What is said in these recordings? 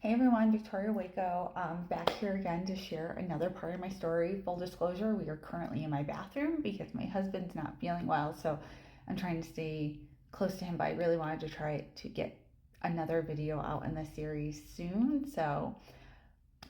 Hey everyone, Victoria Waco. Back here again to share another part of my story. Full disclosure, we are currently in my bathroom because my husband's not feeling well, so I'm trying to stay close to him, but I really wanted to try to get another video out in the series soon, so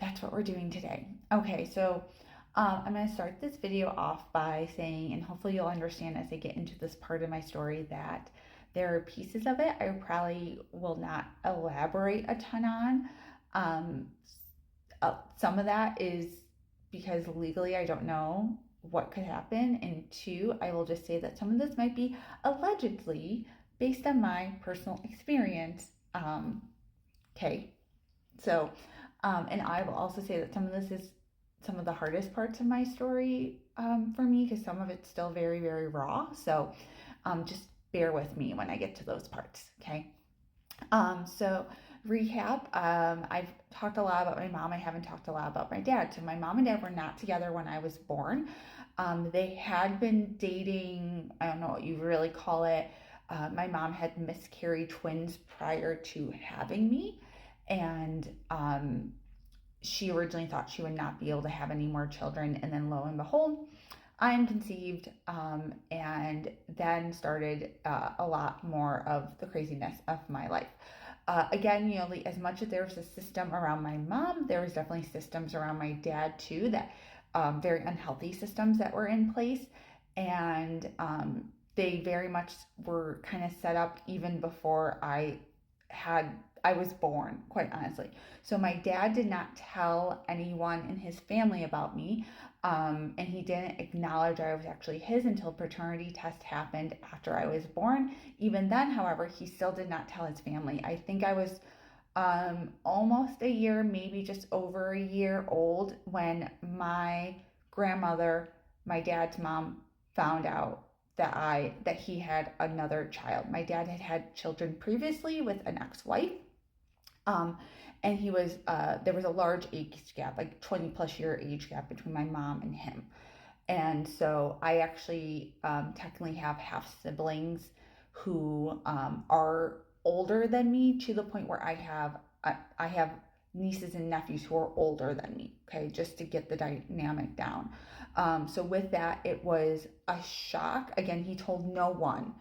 that's what we're doing today. Okay, so I'm going to start this video off by saying, and hopefully you'll understand as I get into this part of my story, that there are pieces of it I probably will not elaborate a ton on. Um, some of that is because legally I don't know what could happen. And two, I will just say that some of this might be allegedly based on my personal experience. Okay, so, and I will also say that some of this is some of the hardest parts of my story for me because some of it's still very, very raw. So just bear with me when I get to those parts, okay? So recap, I've talked a lot about my mom. I haven't talked a lot about my dad. So my mom and dad were not together when I was born. They had been dating, I don't know what you really call it. My mom had miscarried twins prior to having me. And she originally thought she would not be able to have any more children. And then lo and behold, I am conceived, and then started a lot more of the craziness of my life. Again, as much as there was a system around my mom, there was definitely systems around my dad too, that very unhealthy systems that were in place. And they very much were kind of set up even before I was born, quite honestly. So my dad did not tell anyone in his family about me, and he didn't acknowledge I was actually his until paternity test happened after I was born. Even then, however, he still did not tell his family. I think I was almost a year, maybe just over a year old when my grandmother, my dad's mom, found out that he had another child. My dad had had children previously with an ex-wife, um, and there was a large age gap, like 20 plus year age gap between my mom and him. And so I actually technically have half siblings who are older than me, to the point where I have nieces and nephews who are older than me. Okay, just to get the dynamic down. So with that, it was a shock. Again, he told no one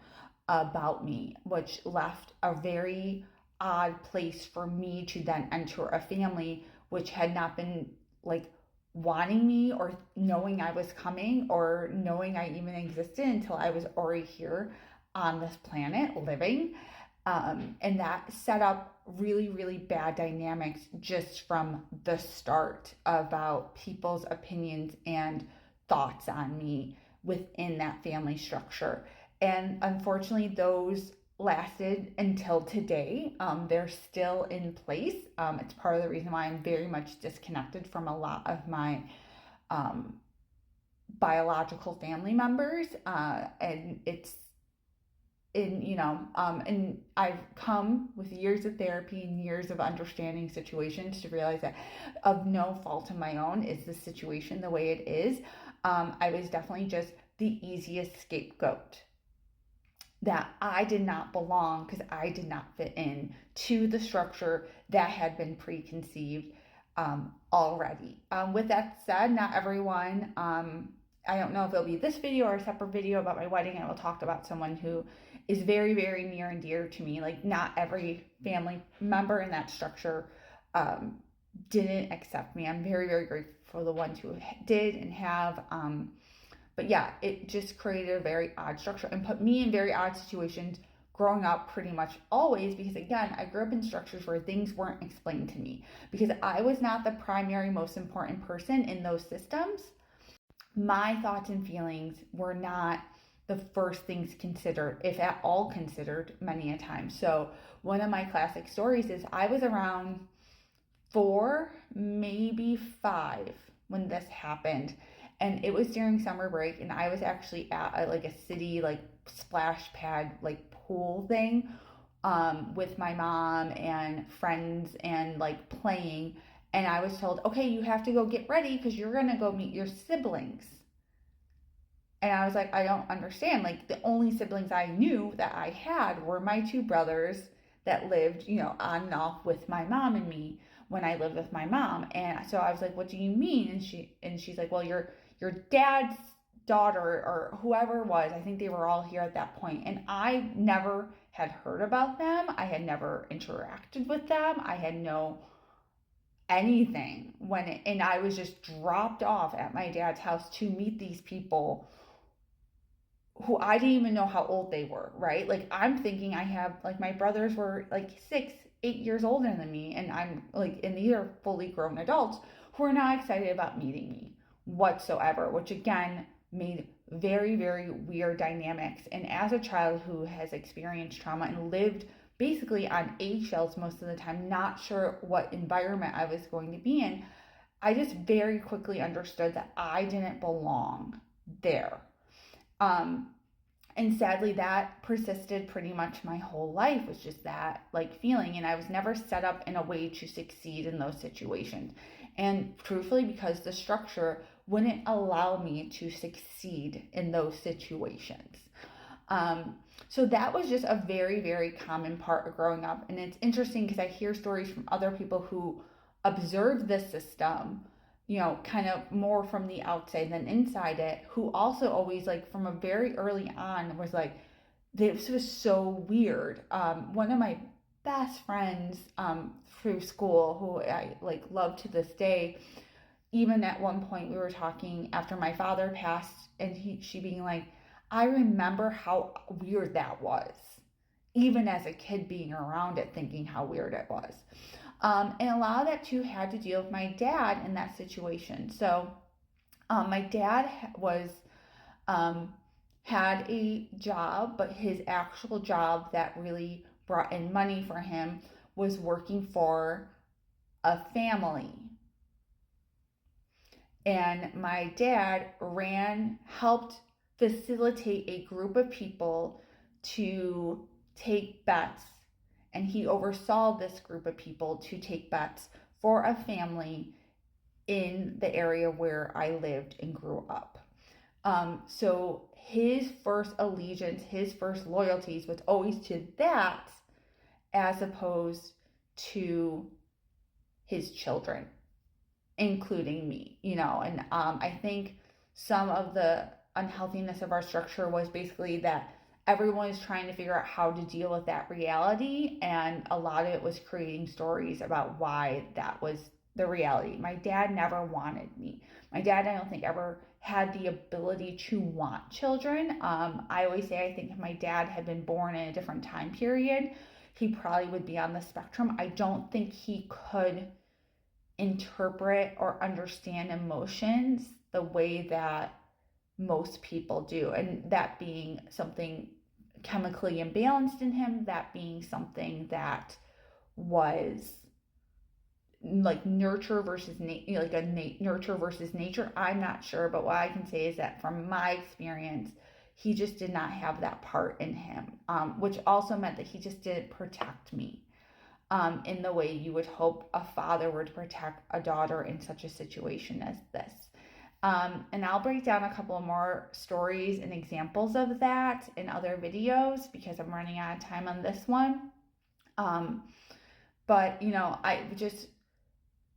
about me, which left a very odd place for me to then enter a family which had not been like wanting me or knowing I was coming or knowing I even existed until I was already here on this planet living. And that set up really, really bad dynamics just from the start about people's opinions and thoughts on me within that family structure. And unfortunately, those lasted until today. They're still in place. It's part of the reason why I'm very much disconnected from a lot of my um, biological family members. And it's and I've come with years of therapy and years of understanding situations to realize that of no fault of my own is the situation the way it is. I was definitely just the easiest scapegoat, that I did not belong because I did not fit in to the structure that had been preconceived already. With that said, not everyone, I don't know if it'll be this video or a separate video about my wedding. I will talk about someone who is very, very near and dear to me. Like, not every family member in that structure didn't accept me. I'm very, very grateful for the ones who did and have. But yeah, it just created a very odd structure and put me in very odd situations growing up pretty much always, because again, I grew up in structures where things weren't explained to me because I was not the primary, most important person in those systems. My thoughts and feelings were not the first things considered, if at all considered, many a time. So one of my classic stories is I was around 4, maybe 5 when this happened. And it was during summer break, and I was actually at like a city like splash pad like pool thing with my mom and friends and like playing. And I was told, okay, you have to go get ready because you're gonna go meet your siblings. And I was like, I don't understand. Like, the only siblings I knew that I had were my 2 brothers, that lived, on and off with my mom and me when I lived with my mom. And so I was like, what do you mean? And she's like, well, your dad's daughter or whoever it was, I think they were all here at that point. And I never had heard about them. I had never interacted with them. I had no anything and I was just dropped off at my dad's house to meet these people who I didn't even know how old they were, right? Like I'm thinking I have like my brothers were like 6, 8 years older than me, and I'm like, and these are fully grown adults who are not excited about meeting me whatsoever, which again made very, very weird dynamics. And as a child who has experienced trauma and lived basically on eggshells most of the time, not sure what environment I was going to be in, I just very quickly understood that I didn't belong there. Um, and sadly, that persisted pretty much my whole life, was just that like feeling. And I was never set up in a way to succeed in those situations. And truthfully, because the structure wouldn't allow me to succeed in those situations. So that was just a very, very common part of growing up. And it's interesting because I hear stories from other people who observed this system, kind of more from the outside than inside it, who also always, like, from a very early on was like, this was so weird. One of my best friends through school, who I like love to this day, even at one point we were talking after my father passed, and she being like, I remember how weird that was, even as a kid being around it, thinking how weird it was. And a lot of that too had to deal with my dad in that situation. So my dad had a job, but his actual job that really brought in money for him was working for a family. And my dad helped facilitate a group of people to take bets, and he oversaw this group of people to take bets for a family in the area where I lived and grew up. So his first allegiance, his first loyalties was always to that, as opposed to his children, including me, and I think some of the unhealthiness of our structure was basically that everyone is trying to figure out how to deal with that reality, and a lot of it was creating stories about why that was the reality. My dad never wanted me. My dad, I don't think, ever had the ability to want children. I always say I think if my dad had been born in a different time period, he probably would be on the spectrum. I don't think he could interpret or understand emotions the way that most people do, and that being something chemically imbalanced in him, that being something that was like nurture versus nurture versus nature. I'm not sure, but what I can say is that from my experience, he just did not have that part in him, which also meant that he just didn't protect me in the way you would hope a father would protect a daughter in such a situation as this. And I'll break down a couple more stories and examples of that in other videos because I'm running out of time on this one. But, I just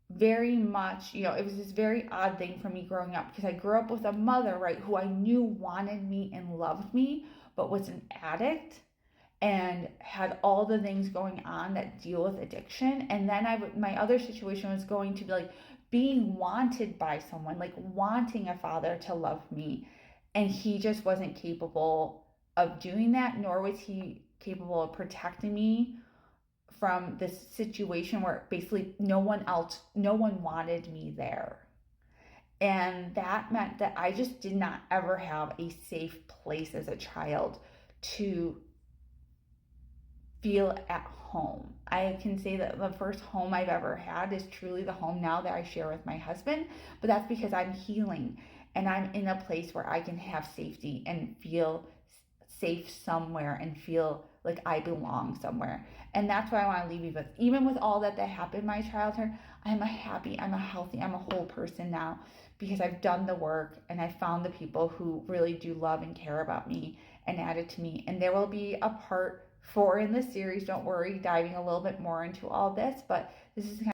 very much, it was this very odd thing for me growing up, because I grew up with a mother, right, who I knew wanted me and loved me, but was an addict and had all the things going on that deal with addiction. And then my other situation was going to be like being wanted by someone, like wanting a father to love me. And he just wasn't capable of doing that, nor was he capable of protecting me from this situation where basically no one wanted me there. And that meant that I just did not ever have a safe place as a child to feel at home. I can say that the first home I've ever had is truly the home now that I share with my husband, but that's because I'm healing and I'm in a place where I can have safety and feel safe somewhere and feel like I belong somewhere. And that's what I want to leave you with. Even with all that happened in my childhood, I'm a healthy, I'm a whole person now, because I've done the work and I found the people who really do love and care about me and added to me. And there will be a part 4 in this series. Don't worry, diving a little bit more into all this, but this is kind